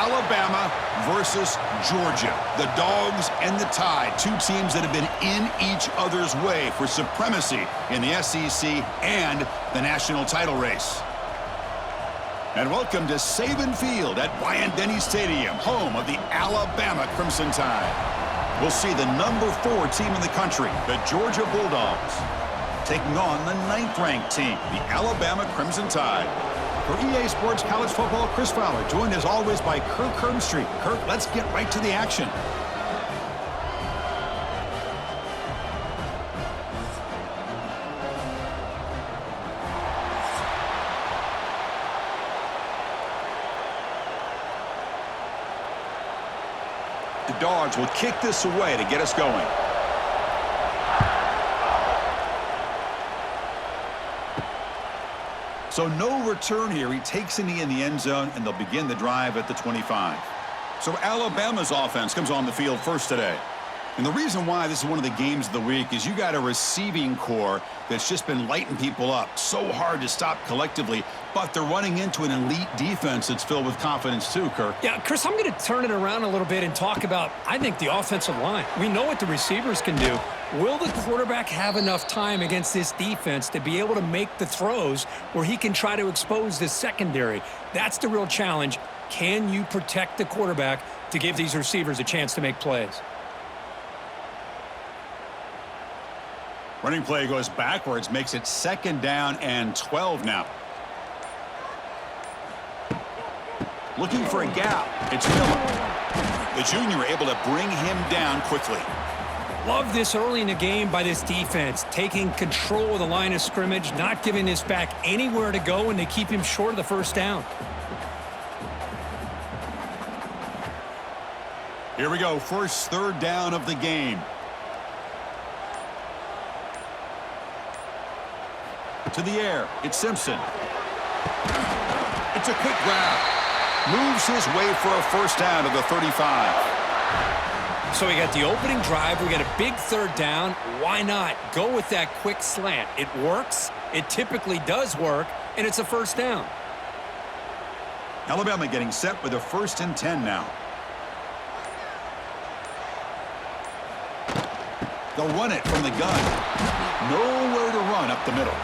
Alabama versus Georgia. The Dogs and the Tide, two teams that have been in each other's way for supremacy in the SEC and the national title race. And welcome to Saban Field at Bryant-Denny Stadium, home of the Alabama Crimson Tide. We'll see the number 4 team in the country, the Georgia Bulldogs, taking on the 9th-ranked team, the Alabama Crimson Tide. For EA Sports College Football, Chris Fowler, joined as always by Kirk Herbstreit. Kirk, let's get right to the action. The Dogs will kick this away to get us going. So no return here. He takes it in the end zone, and they'll begin the drive at the 25. So Alabama's offense comes on the field first today. And the reason why this is one of the games of the week is you got a receiving core that's just been lighting people up. So hard to stop collectively, but they're running into an elite defense that's filled with confidence too, Kirk. Yeah, Chris, I'm going to turn it around a little bit and talk about, I think, the offensive line. We know what the receivers can do. Will the quarterback have enough time against this defense to be able to make the throws where he can try to expose the secondary? That's the real challenge. Can you protect the quarterback to give these receivers a chance to make plays? Running play goes backwards, makes it 2nd down and 12 now. Looking for a gap. It's Miller. The junior able to bring him down quickly. Love this early in the game by this defense, taking control of the line of scrimmage, not giving this back anywhere to go, and they keep him short of the first down. Here we go, first 3rd down of the game. To the air, it's Simpson. It's a quick grab. Moves his way for a first down to the 35. So we got the opening drive. We got a big 3rd down. Why not go with that quick slant? It works. It typically does work, and it's a first down. Alabama getting set with a 1st and 10 now. They'll run it from the gun. Nowhere to run up the middle.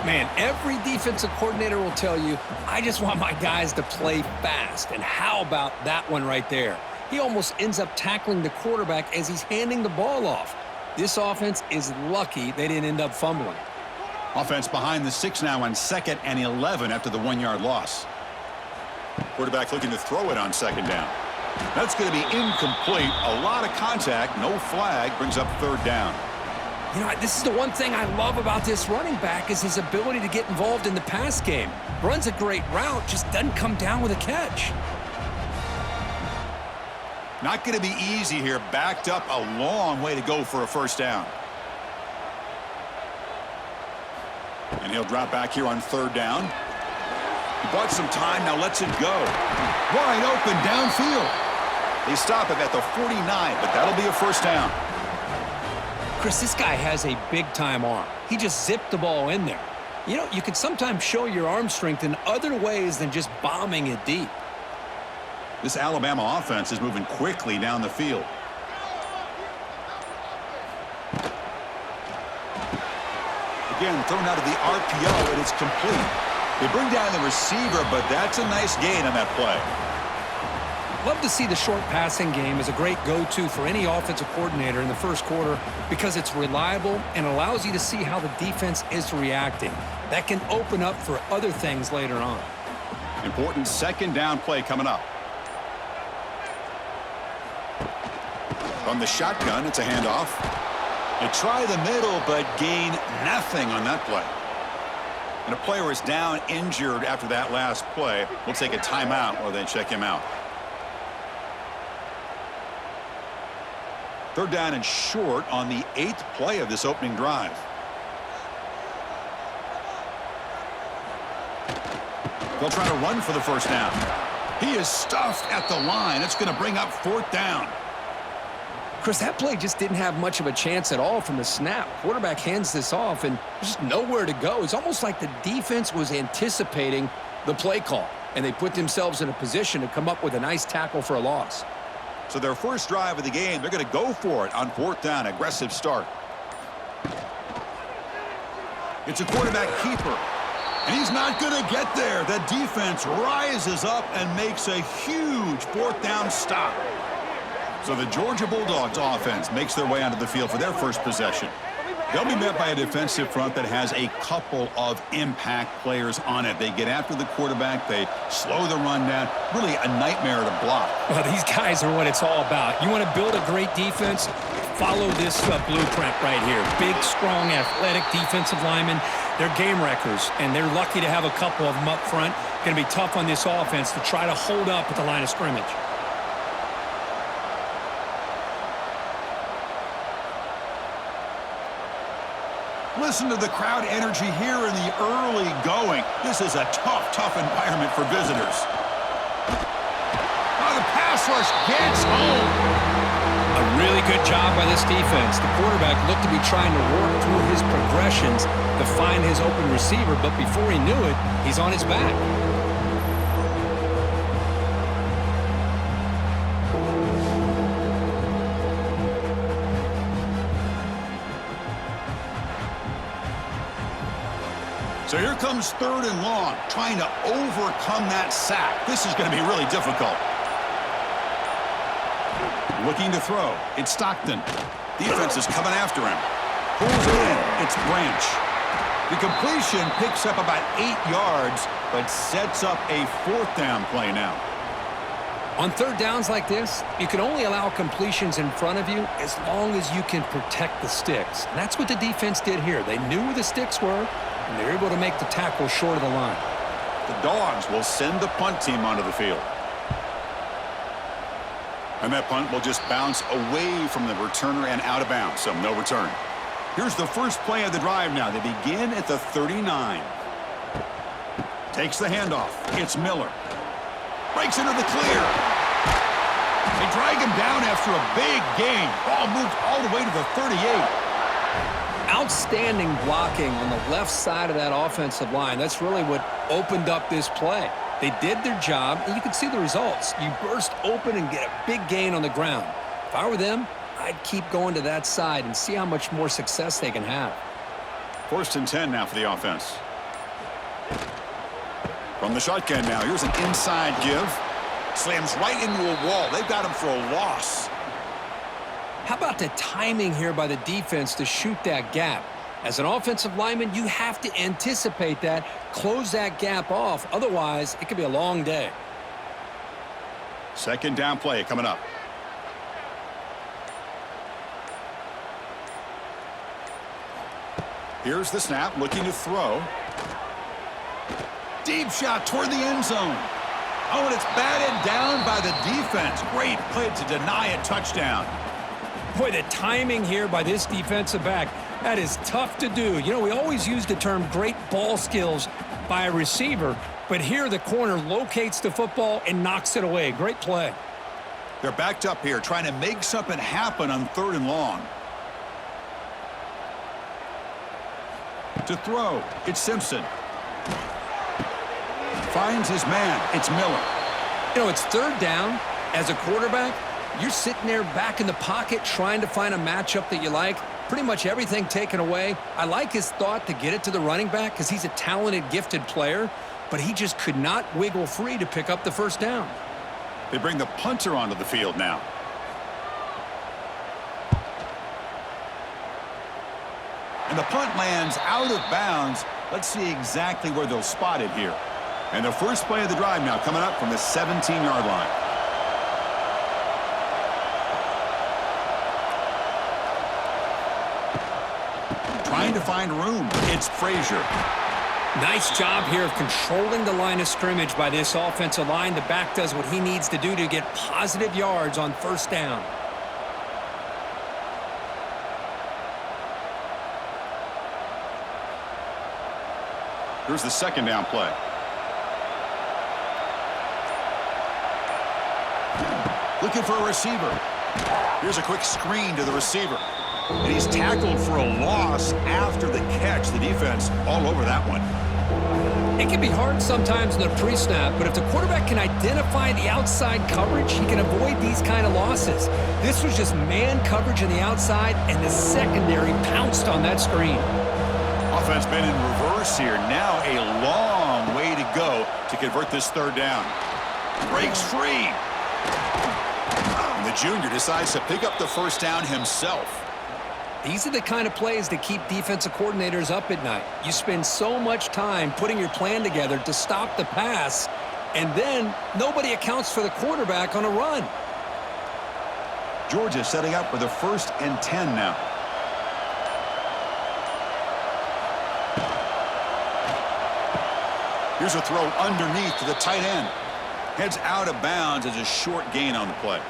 Man, every defensive coordinator will tell you, I just want my guys to play fast. And how about that one right there? He almost ends up tackling the quarterback as he's handing the ball off. This offense is lucky they didn't end up fumbling. Offense behind the 6 now on 2nd and 11 after the 1-yard loss. Quarterback looking to throw it on 2nd down. That's going to be incomplete. A lot of contact, no flag, brings up 3rd down. You know, this is the one thing I love about this running back is his ability to get involved in the pass game. Runs a great route, just doesn't come down with a catch. Not going to be easy here. Backed up a long way to go for a first down. And he'll drop back here on 3rd down. He bought some time, now lets it go. Wide open downfield. They stop him at the 49, but that'll be a first down. Chris, this guy has a big-time arm. He just zipped the ball in there. You know, you can sometimes show your arm strength in other ways than just bombing it deep. This Alabama offense is moving quickly down the field. Again, thrown out of the RPO, and it's complete. They bring down the receiver, but that's a nice gain on that play. Love to see the short passing game as a great go-to for any offensive coordinator in the first quarter because it's reliable and allows you to see how the defense is reacting. That can open up for other things later on. Important 2nd down play coming up. From the shotgun, it's a handoff. They try the middle, but gain nothing on that play. And a player is down injured after that last play. We'll take a timeout or then check him out. 3rd down and short on the 8th play of this opening drive. They'll try to run for the first down. He is stuffed at the line. It's going to bring up 4th down. Chris, that play just didn't have much of a chance at all from the snap. Quarterback hands this off, and there's just nowhere to go. It's almost like the defense was anticipating the play call. and they put themselves in a position to come up with a nice tackle for a loss. So their first drive of the game, they're going to go for it on 4th down. Aggressive start. It's a quarterback keeper. And he's not going to get there. The defense rises up and makes a huge 4th down stop. So the Georgia Bulldogs offense makes their way onto the field for their first possession. They'll be met by a defensive front that has a couple of impact players on it. They get after the quarterback. They slow the run down. Really a nightmare to block. Well, these guys are what it's all about. You want to build a great defense? Follow this blueprint right here. Big, strong, athletic defensive linemen. They're game wreckers, and they're lucky to have a couple of them up front. Going to be tough on this offense to try to hold up at the line of scrimmage. Listen to the crowd energy here in the early going. This is a tough environment for visitors. Oh, the pass rush gets home. A really good job by this defense. The quarterback looked to be trying to work through his progressions to find his open receiver, but before he knew it, he's on his back. So here comes 3rd and long, trying to overcome that sack. This is going to be really difficult. Looking to throw. It's Stockton. Defense is coming after him. Pulls it in. It's Branch. The completion picks up about 8 yards, but sets up a 4th down play now. On 3rd downs like this, you can only allow completions in front of you as long as you can protect the sticks. And that's what the defense did here. They knew where the sticks were, and they're able to make the tackle short of the line. The Dogs will send the punt team onto the field. And that punt will just bounce away from the returner and out of bounds, so no return. Here's the first play of the drive now. They begin at the 39. Takes the handoff. It's Miller. Breaks into the clear. They drag him down after a big gain. Ball moved all the way to the 38. Outstanding blocking on the left side of that offensive line. That's really what opened up this play. They did their job, and you can see the results. You burst open and get a big gain on the ground. If I were them, I'd keep going to that side and see how much more success they can have. 1st and 10 now for the offense. From the shotgun now, here's an inside give. Slams right into a wall. They've got him for a loss. How about the timing here by the defense to shoot that gap? As an offensive lineman, you have to anticipate that, close that gap off. Otherwise, it could be a long day. 2nd down play coming up. Here's the snap, looking to throw. Deep shot toward the end zone. Oh, and it's batted down by the defense. Great play to deny a touchdown. Boy, the timing here by this defensive back, that is tough to do. You know, we always use the term great ball skills by a receiver, but here the corner locates the football and knocks it away. Great play. They're backed up here, trying to make something happen on 3rd and long. To throw, it's Simpson. Finds his man, it's Miller. You know, it's 3rd down. As a quarterback, you're sitting there back in the pocket trying to find a matchup that you like. Pretty much everything taken away. I like his thought to get it to the running back because he's a talented, gifted player, but he just could not wiggle free to pick up the 1st down. They bring the punter onto the field now. And the punt lands out of bounds. Let's see exactly where they'll spot it here. And the first play of the drive now coming up from the 17-yard line. Trying to find room. It's Frazier. Nice job here of controlling the line of scrimmage by this offensive line. The back does what he needs to do to get positive yards on 1st down. Here's the 2nd down play. Looking for a receiver. Here's a quick screen to the receiver. And he's tackled for a loss after the catch. The defense all over that one. It can be hard sometimes in the pre-snap, but if the quarterback can identify the outside coverage, he can avoid these kind of losses. This was just man coverage on the outside, and the secondary pounced on that screen. Offense been in reverse here. Now a long way to go to convert this third down. Breaks free. And the junior decides to pick up the first down himself. These are the kind of plays that keep defensive coordinators up at night. You spend so much time putting your plan together to stop the pass, and then nobody accounts for the quarterback on a run. Georgia setting up for the 1st and 10 now. Here's a throw underneath to the tight end. Heads out of bounds as a short gain on the play.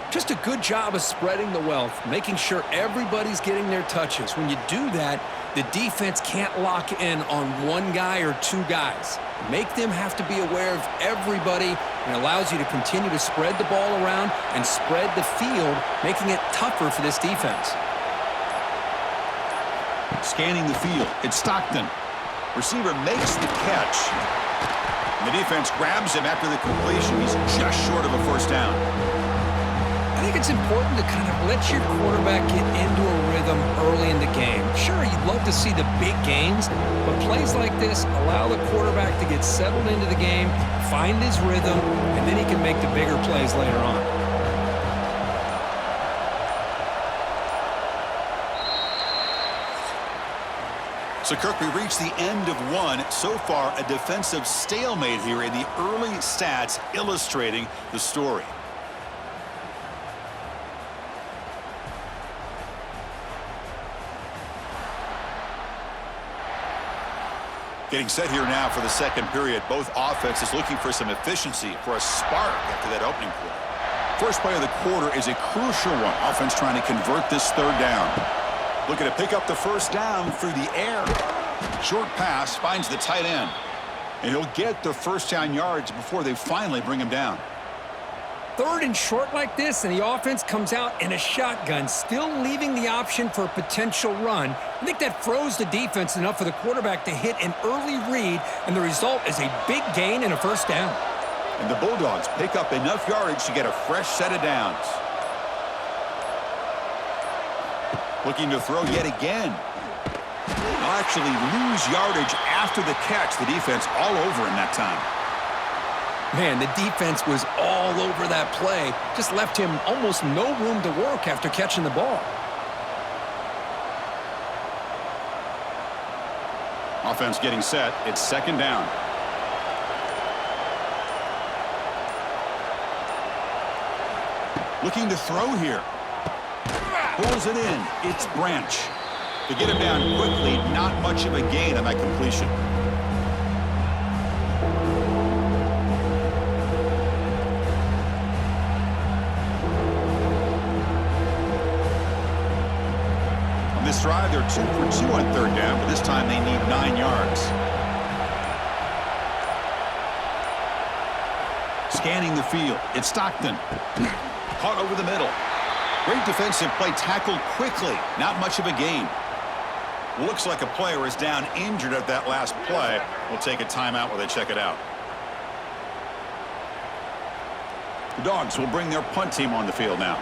Just a good job of spreading the wealth, making sure everybody's getting their touches. When you do that, the defense can't lock in on one guy or two guys. Make them have to be aware of everybody, and allows you to continue to spread the ball around and spread the field, making it tougher for this defense. Scanning the field, it's Stockton. Receiver makes the catch. And the defense grabs him after the completion. He's just short of a first down. I think it's important to kind of let your quarterback get into a rhythm early in the game. Sure, you'd love to see the big gains, but plays like this allow the quarterback to get settled into the game, find his rhythm, and then he can make the bigger plays later on. So, Kirk, we reached the end of one. So far, a defensive stalemate here in the early stats illustrating the story. Getting set here now for the second period. Both offenses looking for some efficiency, for a spark after that opening quarter. First play of the quarter is a crucial one. Offense trying to convert this third down. Looking to pick up the first down through the air. Short pass finds the tight end. And he'll get the first down yards before they finally bring him down. Third and short like this, and the offense comes out in a shotgun, still leaving the option for a potential run. I think that froze the defense enough for the quarterback to hit an early read, and the result is a big gain and a first down. And the Bulldogs pick up enough yardage to get a fresh set of downs. Looking to throw yet again. They'll actually lose yardage after the catch. The defense all over him that time. Man, the defense was all over that play. Just left him almost no room to work after catching the ball. Offense getting set. It's second down. Looking to throw here. Pulls it in. It's Branch. To get him down quickly, not much of a gain on that completion. On this drive, they're 2 for 2 on third down, but this time they need 9 yards. Scanning the field. It's Stockton. Caught over the middle. Great defensive play, tackled quickly. Not much of a gain. Looks like a player is down injured at that last play. We'll take a timeout while they check it out. The Dogs will bring their punt team on the field now.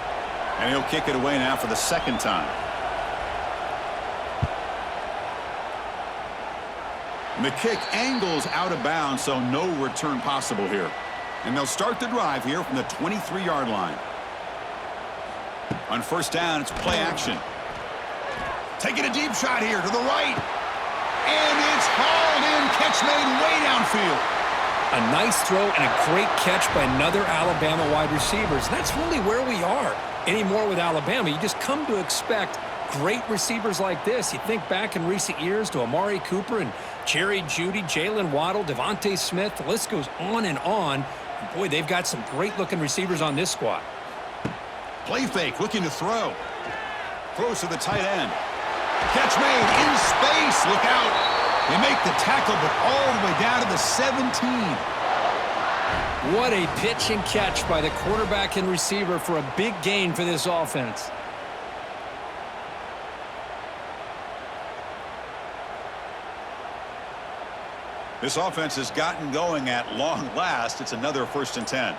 And he'll kick it away now for the second time. And the kick angles out of bounds, so no return possible here. And they'll start the drive here from the 23-yard line. On first down, it's play action. Taking a deep shot here to the right. And it's hauled in. Catch made way downfield. A nice throw and a great catch by another Alabama wide receiver. And that's really where we are anymore with Alabama. You just come to expect great receivers like this. You think back in recent years to Amari Cooper and Jerry Jeudy, Jalen Waddle, Devontae Smith. The list goes on and on. And boy, they've got some great-looking receivers on this squad. Play fake, looking to throw. Throws to the tight end. Catch made in space. Look out. They make the tackle, but all the way down to the 17. What a pitch and catch by the quarterback and receiver for a big gain for this offense. This offense has gotten going at long last. It's another 1st and 10.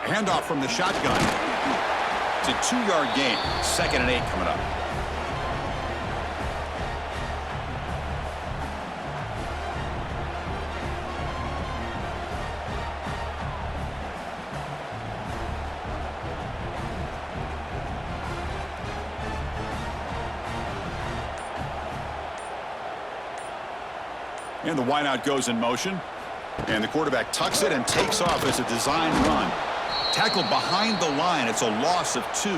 Handoff from the shotgun. It's a 2-yard gain. 2nd and 8 coming up. And the wideout goes in motion. And the quarterback tucks it and takes off as a design run. Tackled behind the line. It's a loss of 2.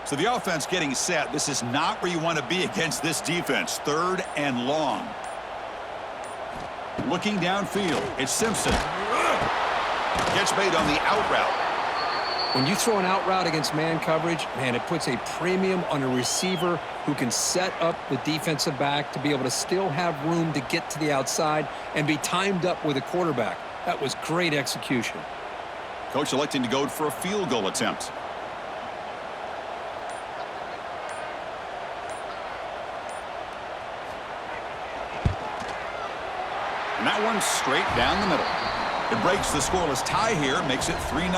So the offense getting set. This is not where you want to be against this defense. 3rd and long. Looking downfield. It's Simpson. Catch made on the out route. When you throw an out route against man coverage, man, it puts a premium on a receiver who can set up the defensive back to be able to still have room to get to the outside and be timed up with a quarterback. That was great execution. Coach electing to go for a field goal attempt. And that one's straight down the middle. It breaks the scoreless tie here, makes it 3-0.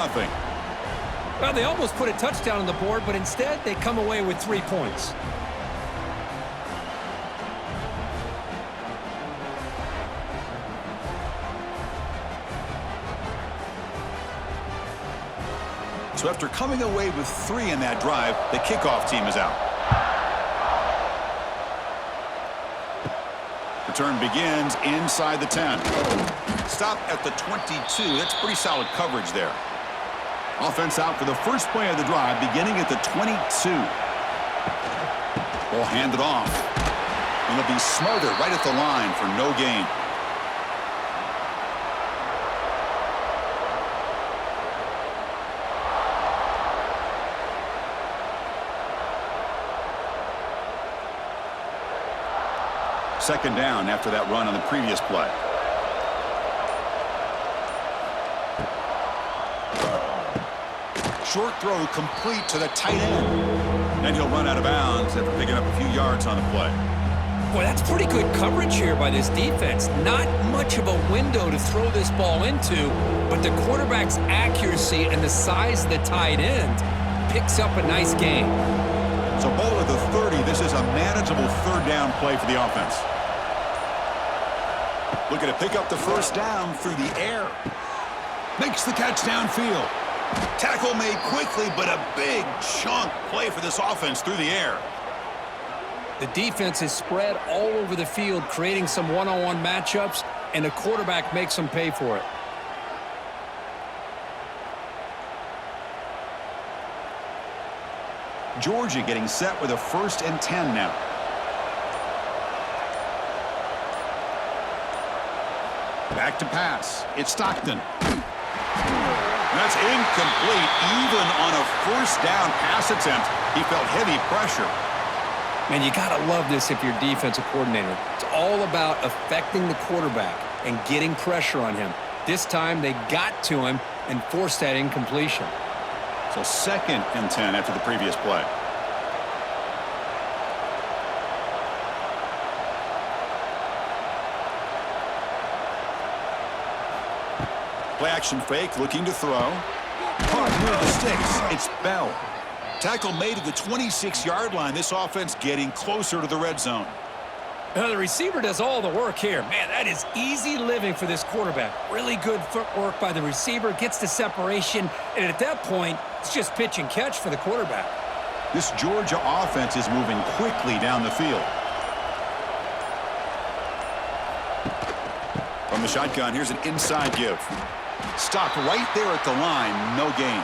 Well, they almost put a touchdown on the board, but instead they come away with 3 points. So after coming away with 3 in that drive, the kickoff team is out. Return begins inside the 10. Stop at the 22. That's pretty solid coverage there. Offense out for the first play of the drive, beginning at the 22. Ball handed off. And they'll be smothered right at the line for no gain. Second down after that run on the previous play. Short throw complete to the tight end. And he'll run out of bounds after picking up a few yards on the play. Boy, that's pretty good coverage here by this defense. Not much of a window to throw this ball into, but the quarterback's accuracy and the size of the tight end picks up a nice gain. So ball at the 30. This is a manageable 3rd down play for the offense. Looking to pick up the 1st down through the air. Makes the catch downfield. Tackle made quickly, but a big chunk play for this offense through the air. The defense is spread all over the field, creating some one-on-one matchups, and the quarterback makes them pay for it. Georgia getting set with a 1st and 10 now. Back to pass. It's Stockton. That's incomplete. Even on a 1st down pass attempt, he felt heavy pressure. Man, you got to love this if you're defensive coordinator. It's all about affecting the quarterback and getting pressure on him. This time they got to him and forced that incompletion. So 2nd and 10 after the previous play. Play action fake, looking to throw. Caught near the sticks. It's Bell. Tackle made at the 26-yard line. This offense getting closer to the red zone. The receiver does all the work here. Man, that is easy living for this quarterback. Really good footwork by the receiver, gets the separation, and at that point, it's just pitch and catch for the quarterback. This Georgia offense is moving quickly down the field. From the shotgun, here's an inside give. Stopped right there at the line, no gain.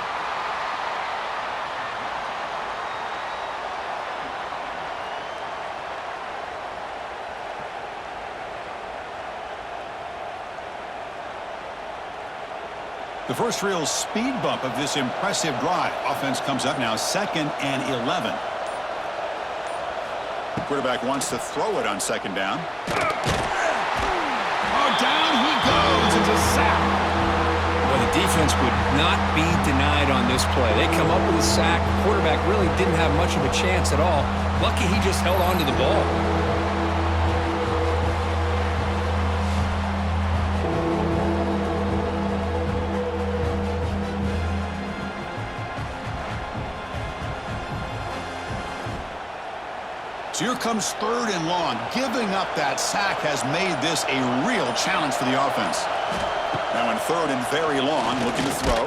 The first real speed bump of this impressive drive. Offense comes up now 2nd and 11. Quarterback wants to throw it on 2nd down. Oh, down he earns a sack. Well, the defense would not be denied on this play. They come up with a sack. Quarterback really didn't have much of a chance at all. Lucky he just held on to the ball. So here comes 3rd and long. Giving up that sack has made this a real challenge for the offense. Now in 3rd and very long, looking to throw.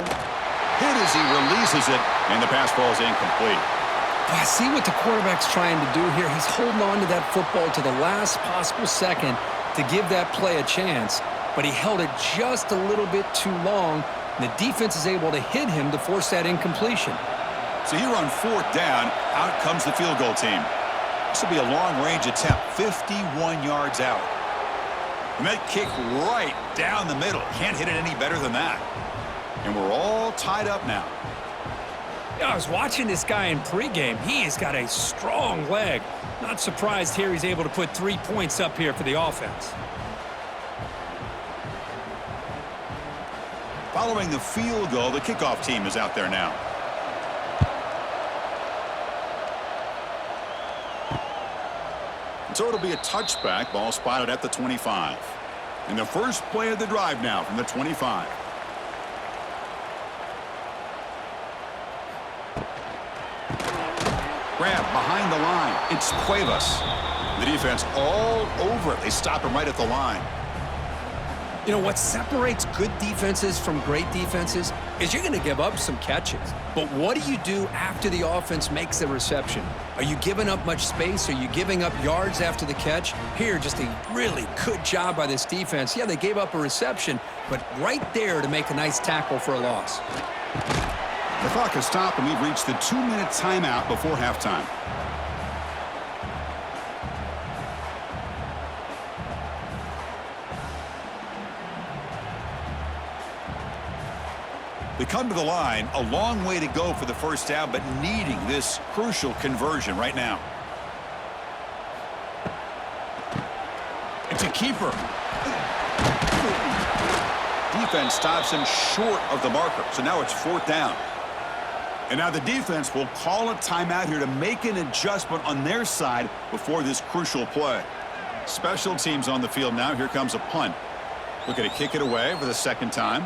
Hit as he releases it, and the pass ball is incomplete. I see what the quarterback's trying to do here. He's holding on to that football to the last possible second to give that play a chance, but he held it just a little bit too long, and the defense is able to hit him to force that incompletion. So here on 4th down, out comes the field goal team. This will be a long-range attempt, 51 yards out. And that kick right down the middle. Can't hit it any better than that. And we're all tied up now. Yeah, I was watching this guy in pregame. He has got a strong leg. Not surprised here he's able to put 3 points up here for the offense. Following the field goal, the kickoff team is out there now. So it'll be a touchback, ball spotted at the 25. And the first play of the drive now from the 25. Grab behind the line. It's Cuevas. The defense all over it. They stop him right at the line. You know, what separates good defenses from great defenses is you're going to give up some catches. But what do you do after the offense makes the reception? Are you giving up much space? Are you giving up yards after the catch? Here, just a really good job by this defense. Yeah, they gave up a reception, but right there to make a nice tackle for a loss. The clock has stopped, and we've reached the 2-minute timeout before halftime. They come to the line, a long way to go for the first down, but needing this crucial conversion right now. It's a keeper. Defense stops him short of the marker, so now it's 4th down. And now the defense will call a timeout here to make an adjustment on their side before this crucial play. Special teams on the field now. Here comes a punt. Looking to kick it away for the 2nd time.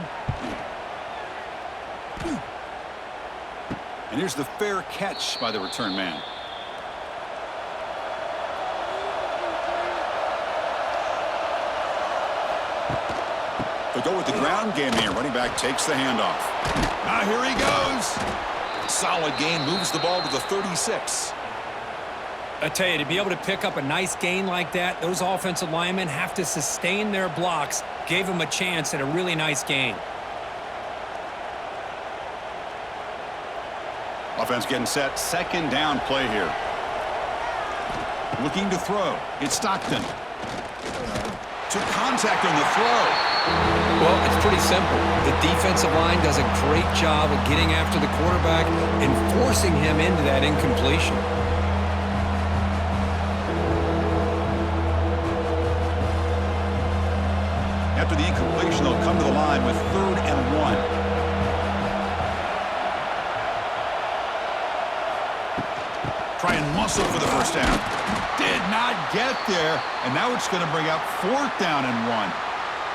And here's the fair catch by the return man. They go with the ground game here. Running back takes the handoff. Now here he goes. Solid gain, moves the ball to the 36. I tell you, to be able to pick up a nice gain like that, those offensive linemen have to sustain their blocks. Gave them a chance at a really nice gain. Offense getting set. 2nd down play here. Looking to throw. It's Stockton. Took contact on the throw. Well, it's pretty simple. The defensive line does a great job of getting after the quarterback and forcing him into that incompletion. After the incompletion, they'll come to the line with 3rd and 1. Try and muscle for the first down. Did not get there, and now it's going to bring up 4th down and 1.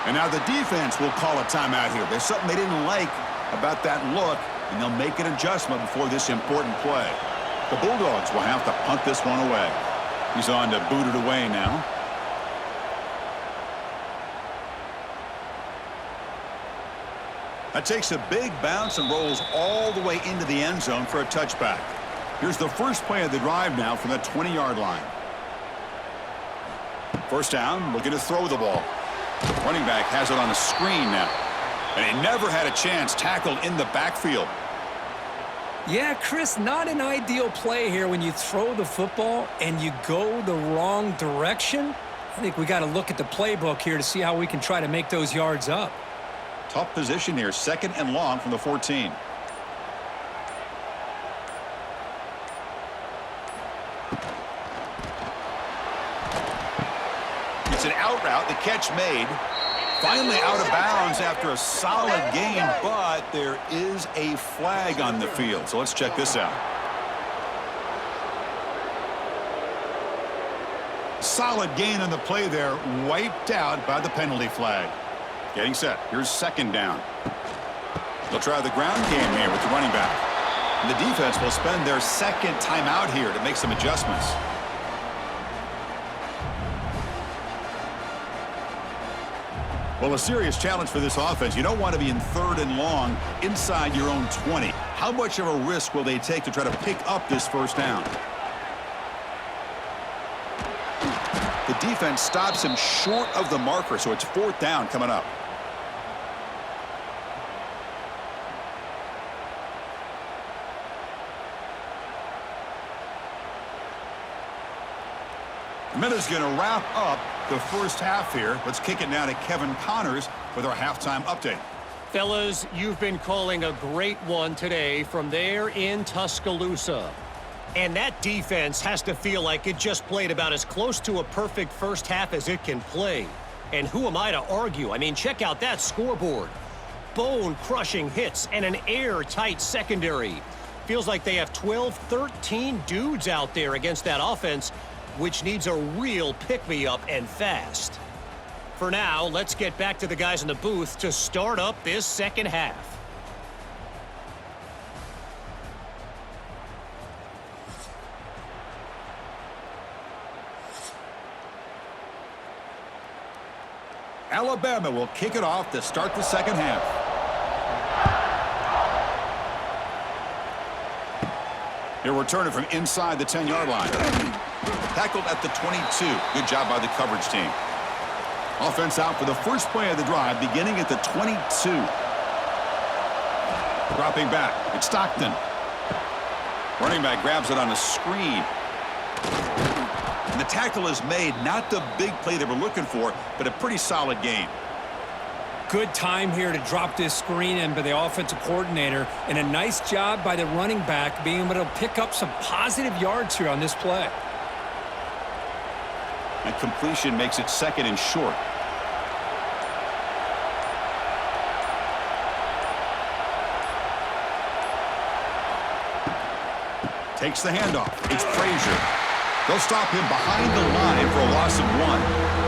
And now the defense will call a timeout here. There's something they didn't like about that look, and they'll make an adjustment before this important play. The Bulldogs will have to punt this one away. He's on to boot it away now. That takes a big bounce and rolls all the way into the end zone for a touchback. Here's the first play of the drive now from the 20-yard line. First down, looking to throw the ball. Running back has it on a screen now. And he never had a chance, tackled in the backfield. Yeah, Chris, not an ideal play here when you throw the football and you go the wrong direction. I think we got to look at the playbook here to see how we can try to make those yards up. Tough position here, 2nd and long from the 14. It's an out route, the catch made. Finally out of bounds after a solid game, but there is a flag on the field. So let's check this out. Solid gain on the play there, wiped out by the penalty flag. Getting set. Here's second down. They'll try the ground game here with the running back. And the defense will spend their second timeout here to make some adjustments. Well, a serious challenge for this offense. You don't want to be in third and long inside your own 20. How much of a risk will they take to try to pick up this first down? The defense stops him short of the marker, so it's fourth down coming up. The minute's going to wrap up the first half here. Let's kick it now to Kevin Connors with our halftime update. Fellas, you've been calling a great one today from there in Tuscaloosa. And that defense has to feel like it just played about as close to a perfect first half as it can play. And who am I to argue? I mean, check out that scoreboard. Bone-crushing hits and an airtight secondary. Feels like they have 12, 13 dudes out there against that offense, which needs a real pick-me-up and fast. For now, let's get back to the guys in the booth to start up this second half. Alabama will kick it off to start the second half. They're returning from inside the 10-yard line. Tackled at the 22. Good job by the coverage team. Offense out for the first play of the drive, beginning at the 22. Dropping back. It's Stockton. Running back grabs it on a screen. And the tackle is made. Not the big play they were looking for, but a pretty solid game. Good time here to drop this screen in by the offensive coordinator, and a nice job by the running back being able to pick up some positive yards here on this play. And completion makes it second and short. Takes the handoff. It's Frazier. They'll stop him behind the line for a loss of 1.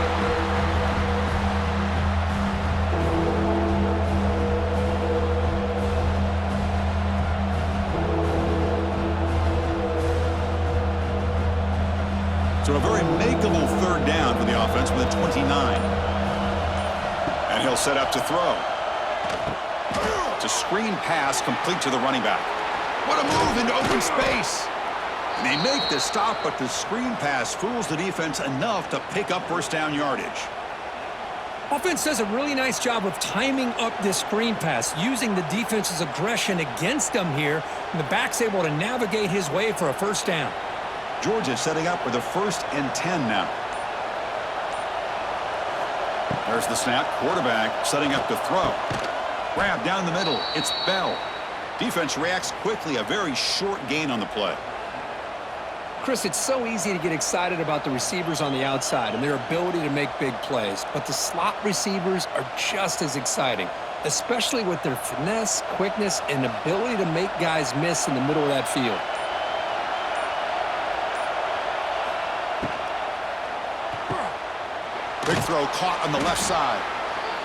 So a very makeable third down for the offense with a 29. And he'll set up to throw. It's a screen pass complete to the running back. What a move into open space. And they make the stop, but the screen pass fools the defense enough to pick up first down yardage. Offense does a really nice job of timing up this screen pass, using the defense's aggression against them here, and the back's able to navigate his way for a first down. Georgia setting up with a 1st and 10 now. There's the snap. Quarterback setting up to throw. Grab down the middle. It's Bell. Defense reacts quickly. A very short gain on the play. Chris, it's so easy to get excited about the receivers on the outside and their ability to make big plays, but the slot receivers are just as exciting, especially with their finesse, quickness, and ability to make guys miss in the middle of that field. Big throw caught on the left side.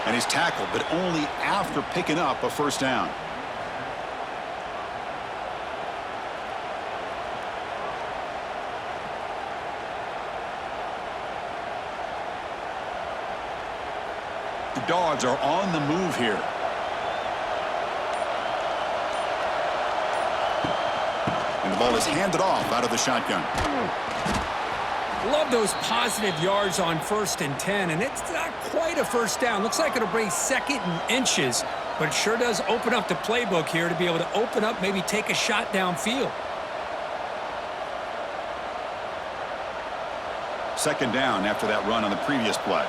And he's tackled, but only after picking up a first down. The Dogs are on the move here. And the ball is handed off out of the shotgun. Love those positive yards on 1st and 10, and it's not quite a first down. Looks like it'll bring second and inches, but it sure does open up the playbook here to be able to open up, maybe take a shot downfield. Second down after that run on the previous play.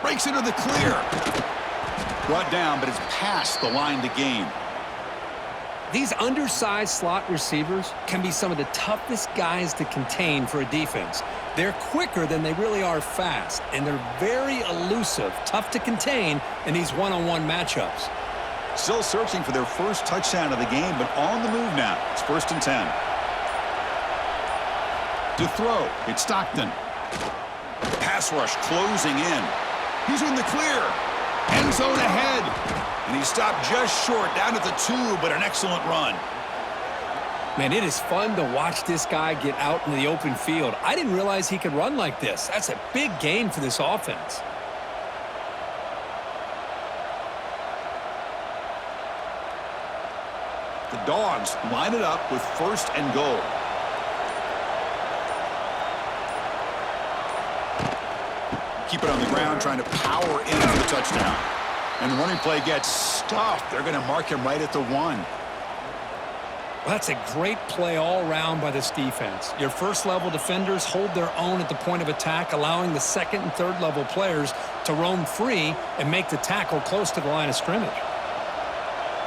Breaks into the clear. Brought down, but it's past the line to gain. These undersized slot receivers can be some of the toughest guys to contain for a defense. They're quicker than they really are fast, and they're very elusive, tough to contain in these one-on-one matchups. Still searching for their first touchdown of the game, but on the move now. It's 1st and 10. To throw, it's Stockton. Pass rush closing in. He's in the clear. End zone ahead. And he stopped just short, down at the 2, but an excellent run. Man, it is fun to watch this guy get out in the open field. I didn't realize he could run like this. That's a big gain for this offense. The Dogs line it up with 1st and goal. Keep it on the ground, trying to power in for the touchdown. And the running play gets stuffed. They're going to mark him right at the 1. Well, that's a great play all around by this defense. Your first-level defenders hold their own at the point of attack, allowing the second and third-level players to roam free and make the tackle close to the line of scrimmage.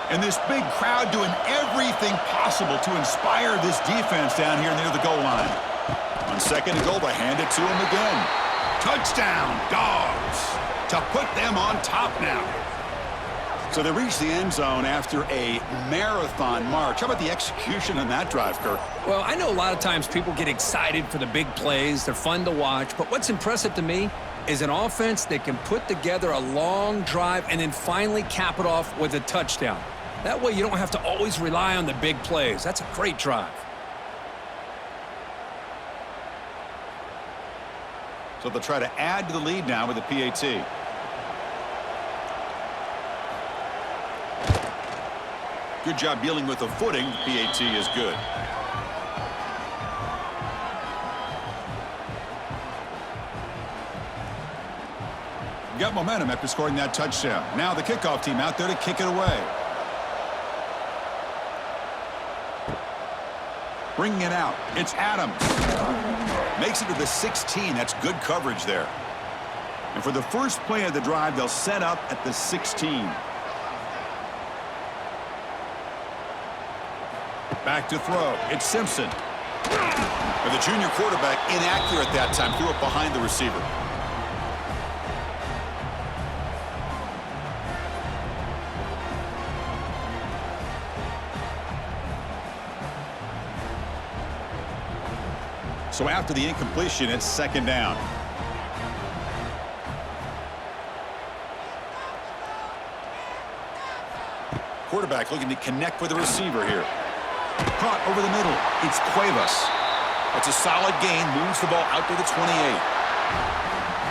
And this big crowd doing everything possible to inspire this defense down here near the goal line. On 2nd and goal, they hand it to him again. Touchdown, Dogs, to put them on top now. So they reach the end zone after a marathon march. How about the execution on that drive, Kirk? Well, I know a lot of times people get excited for the big plays. They're fun to watch. But what's impressive to me is an offense that can put together a long drive and then finally cap it off with a touchdown. That way you don't have to always rely on the big plays. That's a great drive. So they'll try to add to the lead now with the PAT. Good job dealing with the footing. The PAT is good. Got momentum after scoring that touchdown. Now the kickoff team out there to kick it away. Bringing it out. It's Adams. Makes it to the 16. That's good coverage there. And for the first play of the drive, they'll set up at the 16. Back to throw. It's Simpson. And the junior quarterback inaccurate that time. Threw it behind the receiver. So after the incompletion, it's 2nd down. Quarterback looking to connect with the receiver here. Caught over the middle. It's Cuevas. That's a solid gain. Moves the ball out to the 28.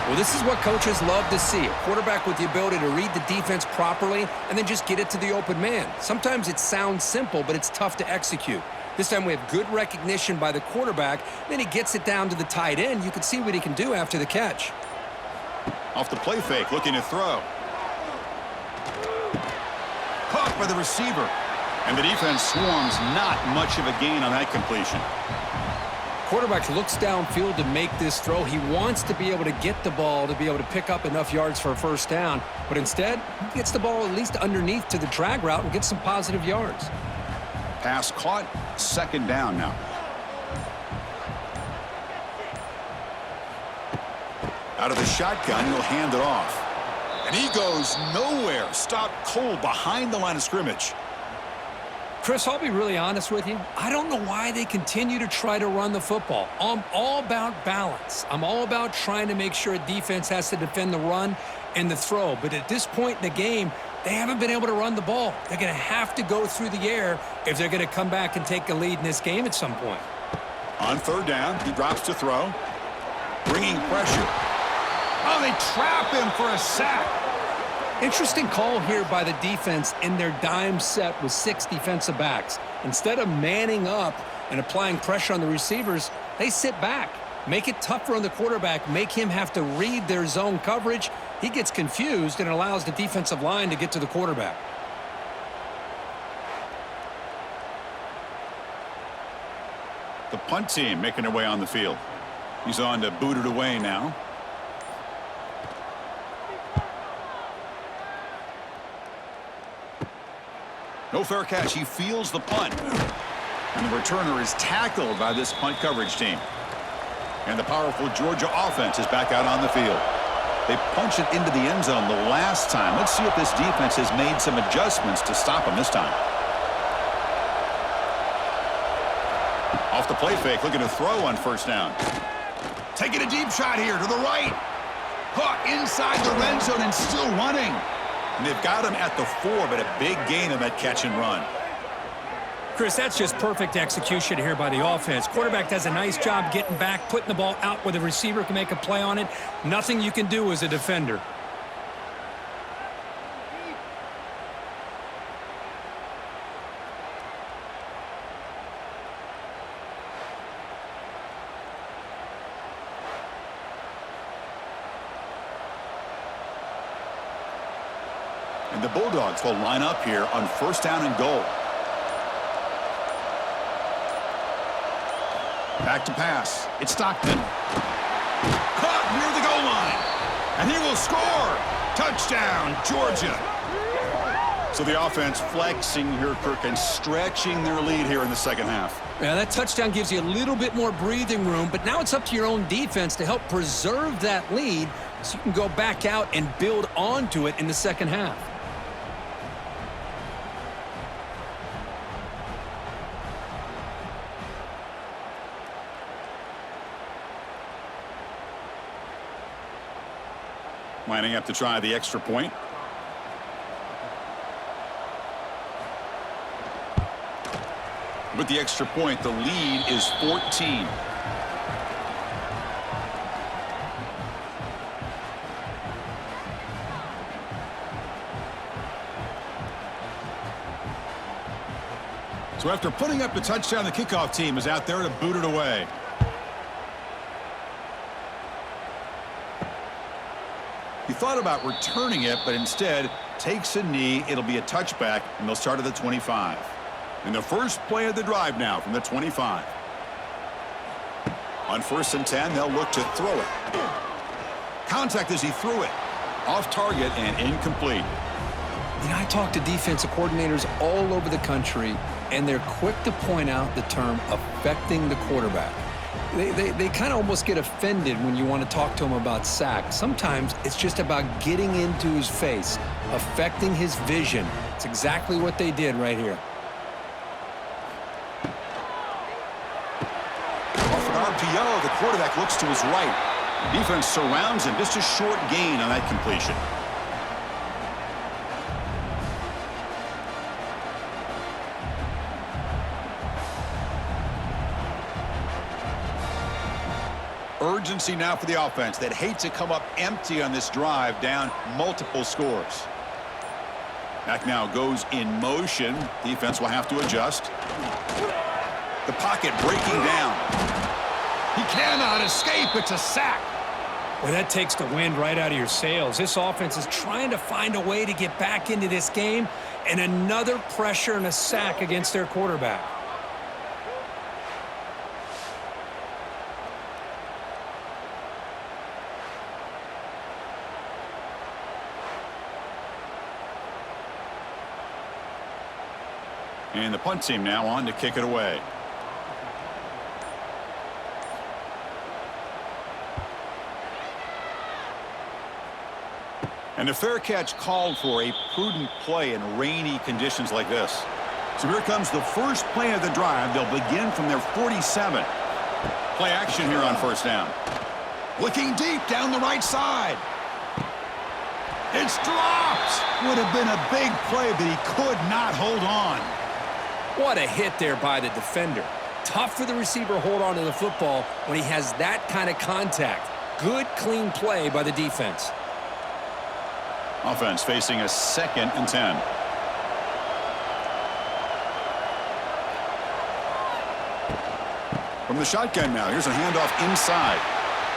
Well, this is what coaches love to see. A quarterback with the ability to read the defense properly and then just get it to the open man. Sometimes it sounds simple, but it's tough to execute. This time we have good recognition by the quarterback. Then he gets it down to the tight end. You can see what he can do after the catch. Off the play fake, looking to throw. Caught by the receiver. And the defense swarms, not much of a gain on that completion. Quarterback looks downfield to make this throw. He wants to be able to get the ball to be able to pick up enough yards for a first down. But instead, he gets the ball at least underneath to the drag route and gets some positive yards. Pass caught. 2nd down now. Out of the shotgun, he'll hand it off. And he goes nowhere. Stopped cold behind the line of scrimmage. Chris, I'll be really honest with you. I don't know why they continue to try to run the football. I'm all about balance. I'm all about trying to make sure a defense has to defend the run and the throw. But at this point in the game, they haven't been able to run the ball. They're going to have to go through the air if they're going to come back and take a lead in this game at some point. On 3rd down, he drops to throw. Bringing pressure. Oh, they trap him for a sack. Interesting call here by the defense in their dime set with 6 defensive backs. Instead of manning up and applying pressure on the receivers, they sit back. Make it tougher on the quarterback. Make him have to read their zone coverage. He gets confused and allows the defensive line to get to the quarterback. The punt team making their way on the field. He's on to boot it away now. No fair catch. He feels the punt. And the returner is tackled by this punt coverage team. And the powerful Georgia offense is back out on the field. They punched it into the end zone the last time. Let's see if this defense has made some adjustments to stop them this time. Off the play fake, looking to throw on first down. Taking a deep shot here to the right. Caught inside the red zone and still running. And they've got him at the 4, but a big gain on that catch and run. Chris, that's just perfect execution here by the offense. Quarterback does a nice job getting back, putting the ball out where the receiver can make a play on it. Nothing you can do as a defender. And the Bulldogs will line up here on first down and goal. Back to pass. It's Stockton. Caught near the goal line. And he will score. Touchdown, Georgia. So the offense flexing here, Kirk, and stretching their lead here in the second half. Yeah, that touchdown gives you a little bit more breathing room, but now it's up to your own defense to help preserve that lead so you can go back out and build onto it in the second half. Lining up to try the extra point. With the extra point, the lead is 14. So after putting up the touchdown, the kickoff team is out there to boot it away. He thought about returning it, but instead takes a knee. It'll be a touchback, and they'll start at the 25. And the first play of the drive now from the 25. On first and 10, they'll look to throw it. Contact as he threw it. Off target and incomplete. You know, I talk to defensive coordinators all over the country, and they're quick to point out the term affecting the quarterback. They kind of almost get offended when you want to talk to them about sacks. Sometimes it's just about getting into his face, affecting his vision. It's exactly what they did right here. Off an RPO, the quarterback looks to his right. Defense surrounds him. Just a short gain on that completion. Urgency now for the offense that hate to come up empty on this drive, down multiple scores. Back now goes in motion. Defense will have to adjust. The pocket breaking down. He cannot escape. It's a sack. Well, that takes the wind right out of your sails. This offense is trying to find a way to get back into this game, and another pressure and a sack against their quarterback. And the punt team now on to kick it away. And a fair catch called for a prudent play in rainy conditions like this. So here comes the first play of the drive. They'll begin from their 47. Play action here on first down. Looking deep down the right side. It's dropped. Would have been a big play, but he could not hold on. What a hit there by the defender. Tough for the receiver to hold on to the football when he has that kind of contact. Good, clean play by the defense. Offense facing a 2nd and 10. From the shotgun now, here's a handoff inside.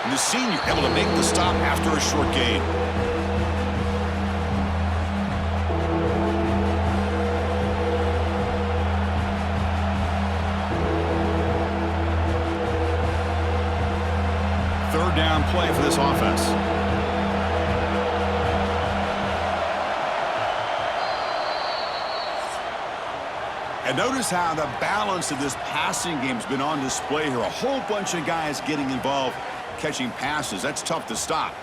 And the senior able to make the stop after a short gain. Third down play for this offense. notice how the balance of this passing game's been on display here. A whole bunch of guys getting involved, catching passes. That's tough to stop.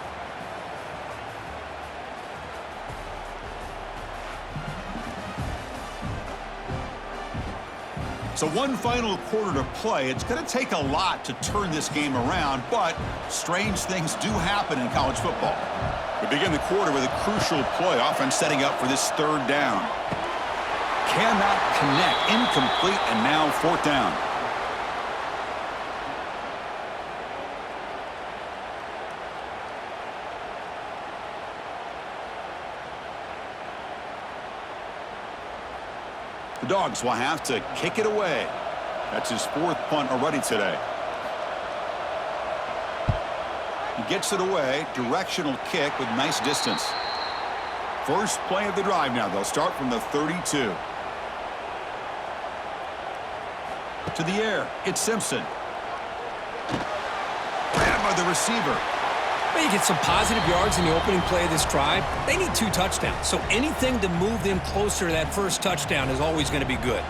So one final quarter to play. It's going to take a lot to turn this game around, but strange things do happen in college football. We begin the quarter with a crucial play. Offense setting up for this third down. Cannot connect. Incomplete, and now fourth down. The Dogs will have to kick it away. That's his fourth punt already today. He gets it away. Directional kick with nice distance. First play of the drive now. They'll start from the 32. To the air. It's Simpson. Grabbed by the receiver. You get some positive yards in the opening play of this drive. They need 2 touchdowns, so anything to move them closer to that first touchdown is always going to be good.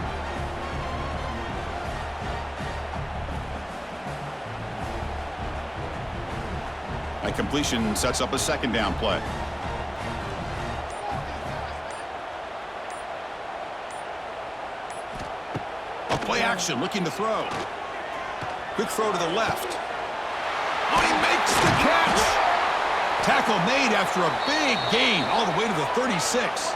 That completion sets up a second down play. A play action, looking to throw. Quick throw to the left. Oh, he makes the catch. Tackle made after a big gain all the way to the 36.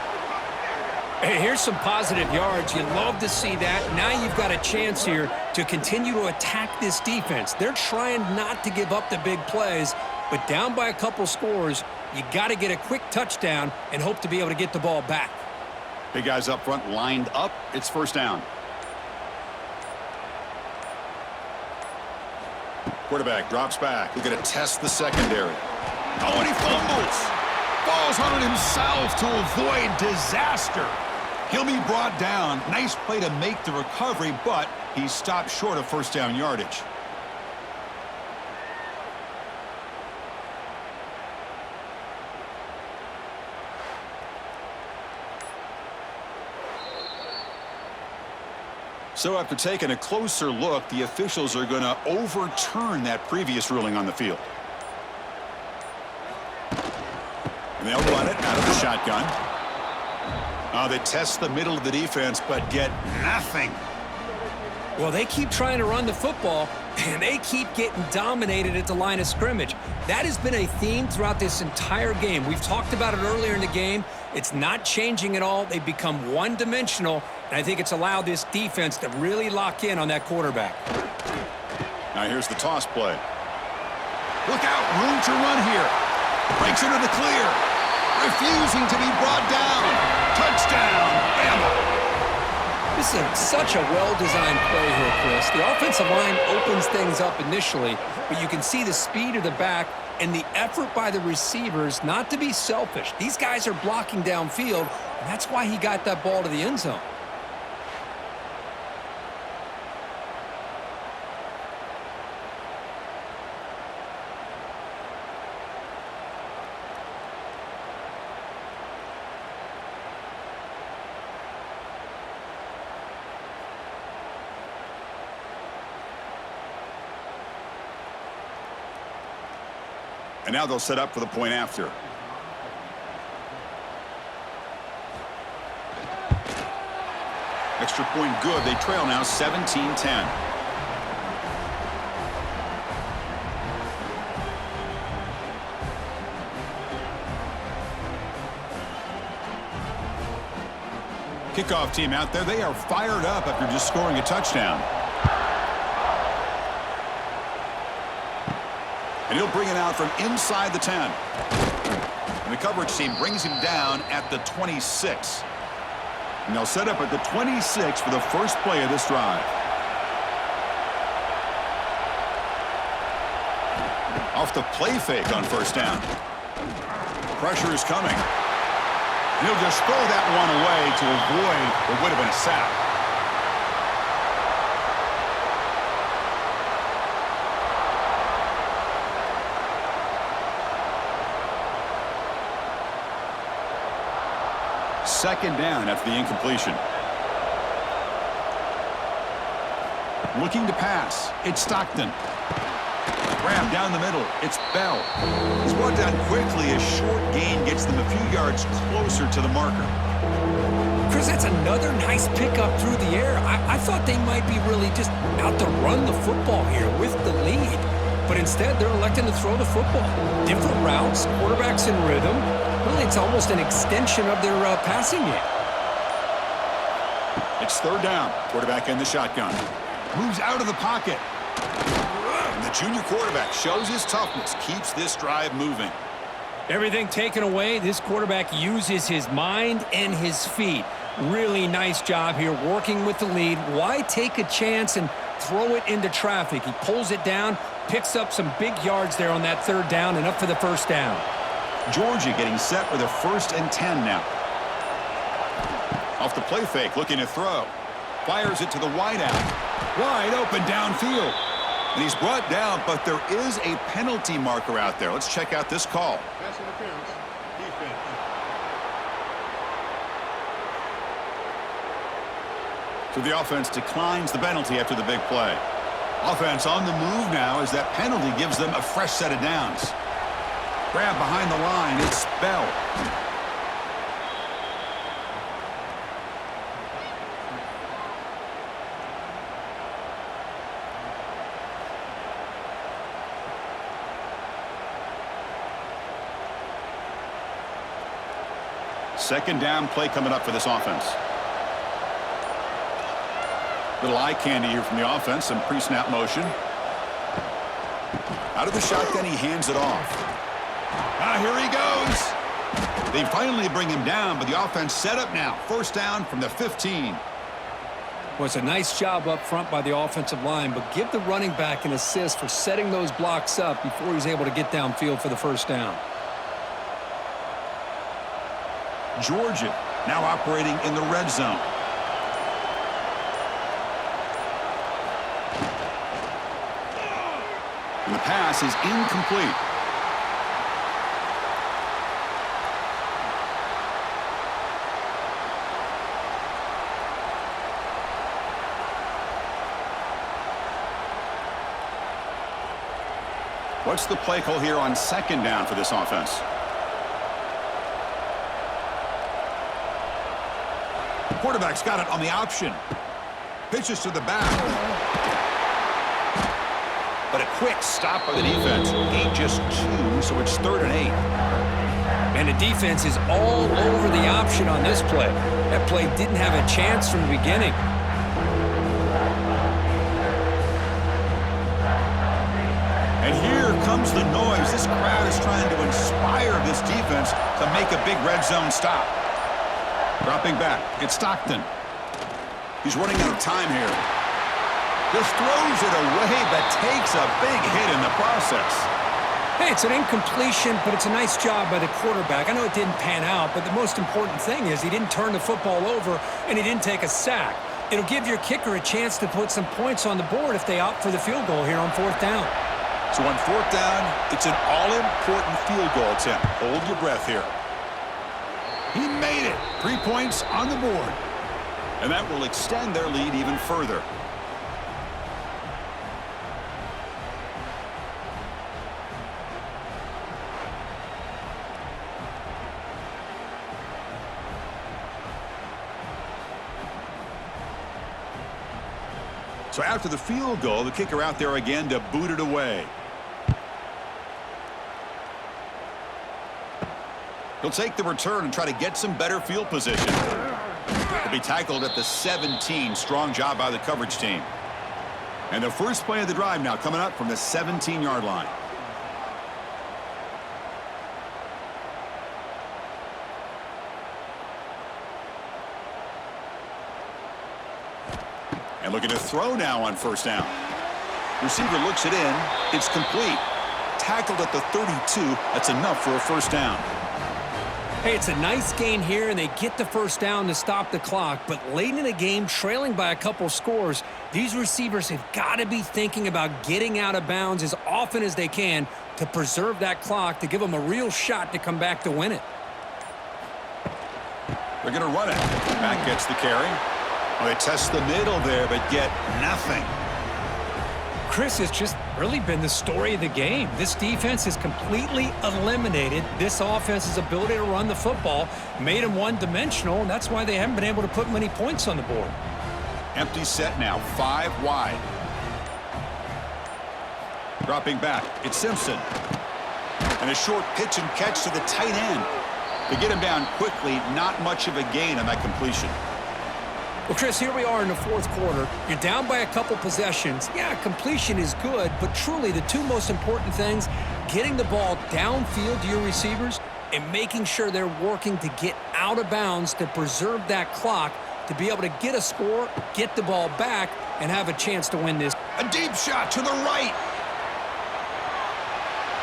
Hey, here's some positive yards. You love to see that. Now you've got a chance here to continue to attack this defense. They're trying not to give up the big plays, but down by a couple scores, you got to get a quick touchdown and hope to be able to get the ball back. Big guys up front lined up. It's first down. Quarterback drops back. We're going to test the secondary. Oh, and he fumbles. Falls on it himself to avoid disaster. He'll be brought down. Nice play to make the recovery, but he stopped short of first down yardage. So after taking a closer look, the officials are going to overturn that previous ruling on the field. And they'll run it out of the shotgun. They test the middle of the defense, but get nothing. Well, they keep trying to run the football, and they keep getting dominated at the line of scrimmage. That has been a theme throughout this entire game. We've talked about it earlier in the game. It's not changing at all. They've become one-dimensional, and I think it's allowed this defense to really lock in on that quarterback. Now here's the toss play. Look out, room to run here. Breaks into the clear. Refusing to be brought down. Touchdown, Bama. This is such a well-designed play here, Chris. The offensive line opens things up initially, but you can see the speed of the back and the effort by the receivers not to be selfish. These guys are blocking downfield, and that's why he got that ball to the end zone. And now they'll set up for the point after. Extra point good. They trail now 17-10. Kickoff team out there. They are fired up after just scoring a touchdown. And he'll bring it out from inside the 10. And the coverage team brings him down at the 26. And they'll set up at the 26 for the first play of this drive. Off the play fake on first down. Pressure is coming. And he'll just throw that one away to avoid what would have been a sack. Second down after the incompletion. Looking to pass. It's Stockton. Grab down the middle. It's Bell. He's brought down quickly. A short gain gets them a few yards closer to the marker. Chris, that's another nice pickup through the air. I thought they might be really just out to run the football here with the lead. But instead, they're electing to throw the football. Different routes, quarterbacks in rhythm. Really, it's almost an extension of their passing game. It's third down. Quarterback in the shotgun. Moves out of the pocket. And the junior quarterback shows his toughness, keeps this drive moving. Everything taken away, this quarterback uses his mind and his feet. Really nice job here working with the lead. Why take a chance and throw it into traffic? He pulls it down, picks up some big yards there on that third down and up for the first down. Georgia getting set for the 1st and 10 now. Off the play fake, looking to throw. Fires it to the wideout. Wide open downfield. And he's brought down, but there is a penalty marker out there. Let's check out this call. Pass interference. Defense. So the offense declines the penalty after the big play. Offense on the move now as that penalty gives them a fresh set of downs. Grab behind the line. It's Bell. Second down play coming up for this offense. Little eye candy here from the offense. Some pre-snap motion. Out of the shotgun, he hands it off. Here he goes. They finally bring him down, but the offense set up now. First down from the 15. Well, it's a nice job up front by the offensive line, but give the running back an assist for setting those blocks up before he's able to get downfield for the first down. Georgia now operating in the red zone. And the pass is incomplete. What's the play call here on second down for this offense? Quarterback's got it on the option. Pitches to the back. But a quick stop by the defense. Gain just 2, so it's 3rd and 8. And the defense is all over the option on this play. That play didn't have a chance from the beginning. And here comes the noise. This crowd is trying to inspire this defense to make a big red zone stop. Dropping back, it's Stockton. He's running out of time here. Just throws it away, but takes a big hit in the process. Hey, it's an incompletion, but it's a nice job by the quarterback. I know it didn't pan out, but the most important thing is he didn't turn the football over and he didn't take a sack. It'll give your kicker a chance to put some points on the board if they opt for the field goal here on 4th down. So on 4th down, it's an all-important field goal attempt. Hold your breath here. He made it. 3 points on the board. And that will extend their lead even further. So after the field goal, the kicker out there again to boot it away. He'll take the return and try to get some better field position. He'll be tackled at the 17. Strong job by the coverage team. And the first play of the drive now coming up from the 17-yard line. And looking to throw now on 1st down. Receiver looks it in. It's complete. Tackled at the 32. That's enough for a 1st down. Hey, it's a nice gain here, and they get the 1st down to stop the clock. But late in the game, trailing by a couple scores, these receivers have got to be thinking about getting out of bounds as often as they can to preserve that clock, to give them a real shot to come back to win it. They're going to run it. Mack gets the carry. Well, they test the middle there, but get nothing. Chris, has just really been the story of the game. This defense has completely eliminated this offense's ability to run the football, made them one-dimensional, and that's why they haven't been able to put many points on the board. Empty set now, 5 wide. Dropping back, it's Simpson. And a short pitch and catch to the tight end. To get him down quickly, not much of a gain on that completion. Well, Chris, here we are in the fourth quarter. You're down by a couple possessions. Yeah, completion is good, but truly the two most important things, getting the ball downfield to your receivers and making sure they're working to get out of bounds to preserve that clock to be able to get a score, get the ball back, and have a chance to win this. A deep shot to the right.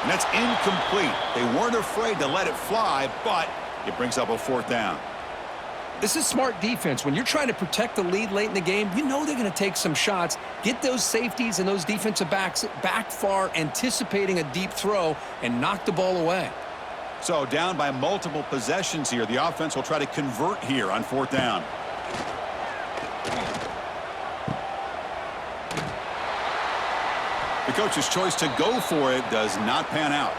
And that's incomplete. They weren't afraid to let it fly, but it brings up a fourth down. This is smart defense. When you're trying to protect the lead late in the game, you know they're going to take some shots, get those safeties and those defensive backs back far, anticipating a deep throw, and knock the ball away. So down by multiple possessions here. The offense will try to convert here on fourth down. The coach's choice to go for it does not pan out.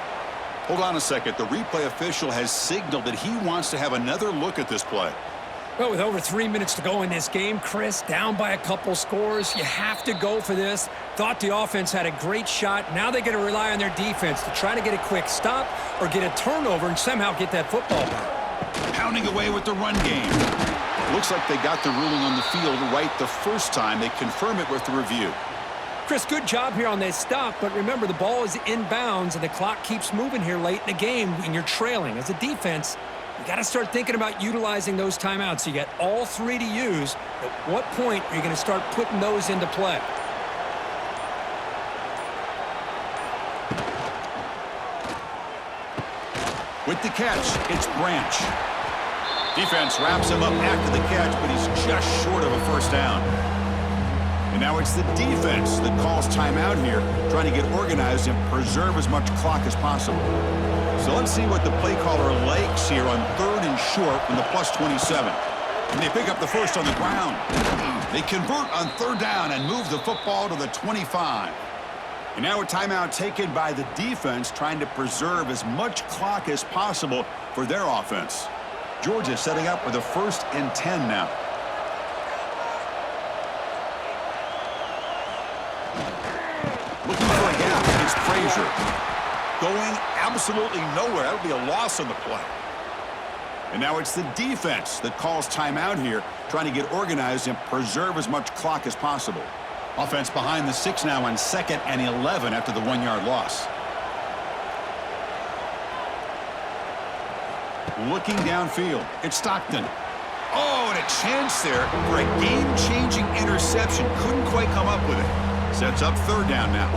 Hold on a second. The replay official has signaled that he wants to have another look at this play. Well, with over 3 minutes to go in this game, Chris, down by a couple scores, you have to go for this. Thought the offense had a great shot. Now they're going to rely on their defense to try to get a quick stop or get a turnover and somehow get that football back. Pounding away with the run game. Looks like they got the ruling on the field right the first time. They confirm it with the review. Chris, good job here on this stop, but remember the ball is inbounds and the clock keeps moving here late in the game and you're trailing. As a defense, you got to start thinking about utilizing those timeouts. You got all three to use. At what point are you going to start putting those into play? With the catch, it's Branch. Defense wraps him up after the catch, but he's just short of a first down. And now it's the defense that calls timeout here, trying to get organized and preserve as much clock as possible. So let's see what the play caller likes here on 3rd and short from the +27. And they pick up the first on the ground. They convert on 3rd down and move the football to the 25. And now a timeout taken by the defense, trying to preserve as much clock as possible for their offense. Georgia setting up with a 1st and 10 now. Looking for a gap against Frazier. Going absolutely nowhere. That'll be a loss on the play. And now it's the defense that calls timeout here, trying to get organized and preserve as much clock as possible. Offense behind the 6 now on 2nd and 11 after the 1-yard loss. Looking downfield, it's Stockton. Oh, and a chance there for a game-changing interception. Couldn't quite come up with it. Sets up 3rd down now.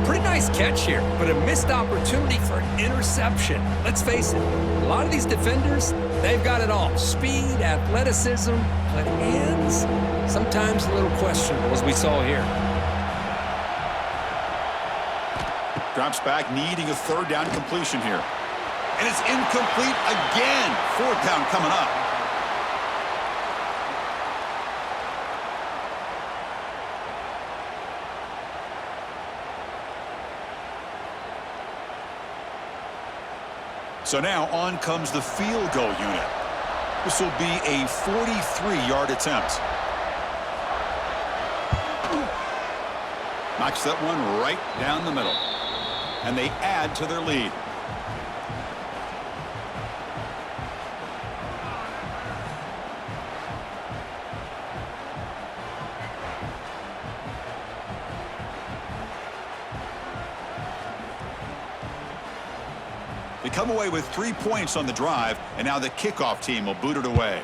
Pretty nice catch here, but a missed opportunity for an interception. Let's face it, a lot of these defenders, they've got it all. Speed, athleticism, but hands, sometimes a little questionable, as we saw here. Drops back, needing a 3rd down completion here. And it's incomplete again. 4th down coming up. So now on comes the field goal unit. This will be a 43-yard attempt. Knocks that one right down the middle. And they add to their lead. They come away with 3 points on the drive, and now the kickoff team will boot it away.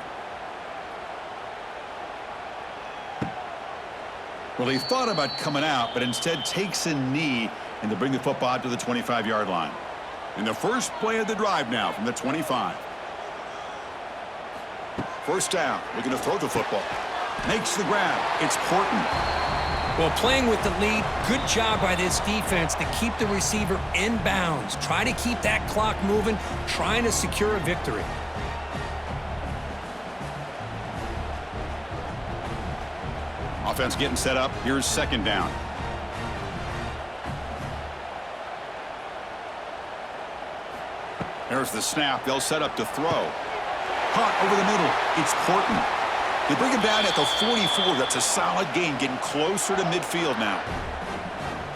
Well, he thought about coming out, but instead takes a knee, and they bring the football out to the 25-yard line. And the first play of the drive now from the 25. 1st down, looking to throw the football. Makes the grab. It's Horton. Well, playing with the lead, good job by this defense to keep the receiver in bounds. Try to keep that clock moving, trying to secure a victory. Offense getting set up. Here's 2nd down. There's the snap. They'll set up to throw. Caught over the middle. It's Portman. They bring him down at the 44. That's a solid gain, getting closer to midfield now.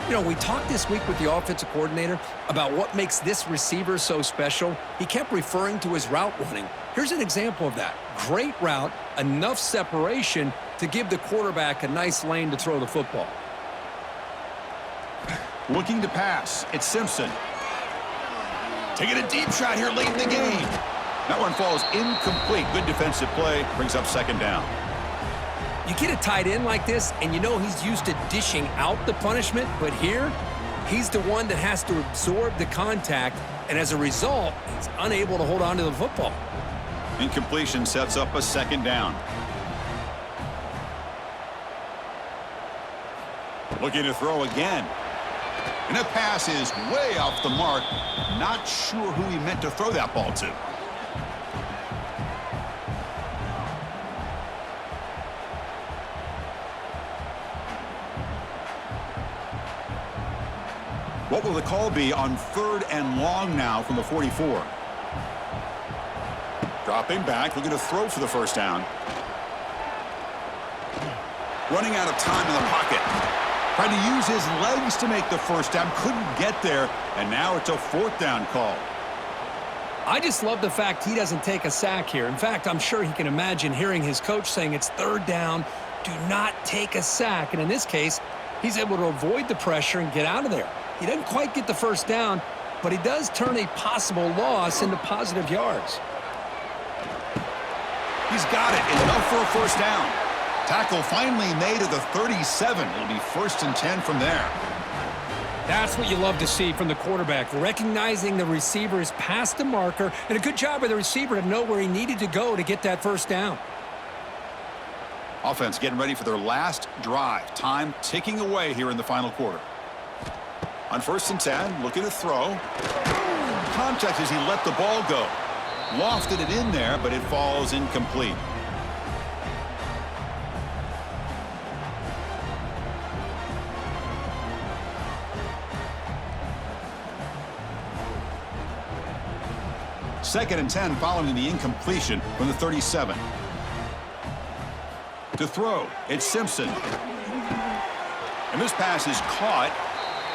You know, we talked this week with the offensive coordinator about what makes this receiver so special. He kept referring to his route running. Here's an example of that. Great route, enough separation to give the quarterback a nice lane to throw the football. Looking to pass. It's Simpson. Taking a deep shot here late in the game. That one falls incomplete. Good defensive play. Brings up second down. You get a tight end like this, and you know he's used to dishing out the punishment, but here, he's the one that has to absorb the contact, and as a result, he's unable to hold on to the football. Incompletion sets up a second down. Looking to throw again. And that pass is way off the mark. Not sure who he meant to throw that ball to. What will the call be on 3rd and long now from the 44? Dropping back, looking to throw for the first down. Running out of time in the pocket. Tried to use his legs to make the first down. Couldn't get there, and now it's a 4th down call. I just love the fact he doesn't take a sack here. In fact, I'm sure he can imagine hearing his coach saying it's 3rd down, do not take a sack. And in this case, he's able to avoid the pressure and get out of there. He doesn't quite get the first down, but he does turn a possible loss into positive yards. He's got it. Enough for a first down. Tackle finally made at the 37. It'll be 1st and 10 from there. That's what you love to see from the quarterback, recognizing the receiver is past the marker, and a good job by the receiver to know where he needed to go to get that first down. Offense getting ready for their last drive. Time ticking away here in the final quarter. On 1st and 10, looking to throw. Contact as he let the ball go. Lofted it in there, but it falls incomplete. Second and 10 following the incompletion from the 37. To throw, it's Simpson. And this pass is caught.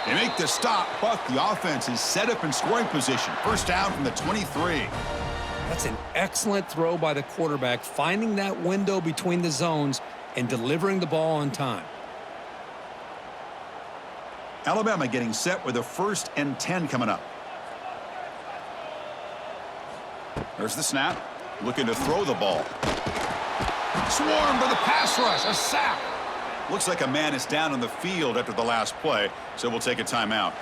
They make the stop, but the offense is set up in scoring position. First down from the 23. That's an excellent throw by the quarterback, finding that window between the zones and delivering the ball on time. Alabama getting set with a 1st and 10 coming up. There's the snap. Looking to throw the ball. Swarmed by the pass rush. A sack. Looks like a man is down on the field after the last play, so we'll take a timeout.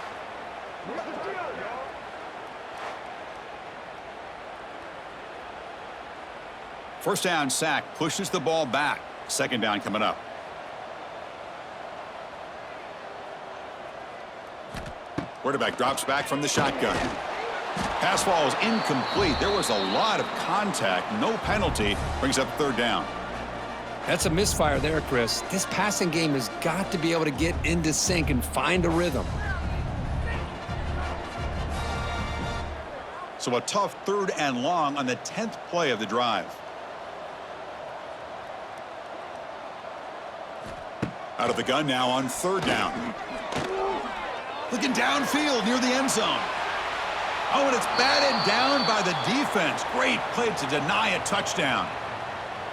First down sack pushes the ball back. Second down coming up. Quarterback drops back from the shotgun. Pass ball is incomplete. There was a lot of contact. No penalty. Brings up 3rd down. That's a misfire there, Chris. This passing game has got to be able to get into sync and find a rhythm. So a tough 3rd and long on the 10th play of the drive. Out of the gun now on 3rd down. Looking downfield near the end zone. Oh, and it's batted down by the defense. Great play to deny a touchdown.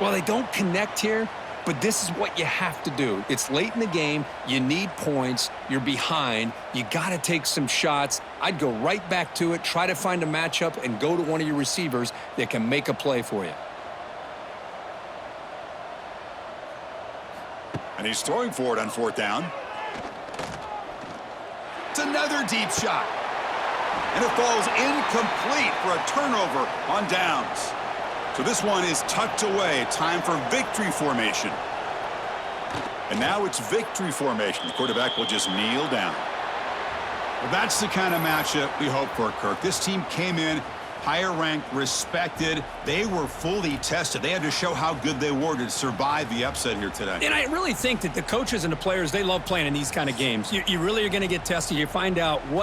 Well, they don't connect here, but this is what you have to do. It's late in the game. You need points. You're behind. You got to take some shots. I'd go right back to it, try to find a matchup, and go to one of your receivers that can make a play for you. And he's throwing for it on 4th down. It's another deep shot. And it falls incomplete for a turnover on downs. So this one is tucked away. Time for victory formation. And now it's victory formation. The quarterback will just kneel down. Well, that's the kind of matchup we hope for, Kirk. This team came in higher ranked, respected. They were fully tested. They had to show how good they were to survive the upset here today. And I really think that the coaches and the players, they love playing in these kind of games. You really are going to get tested. You find out what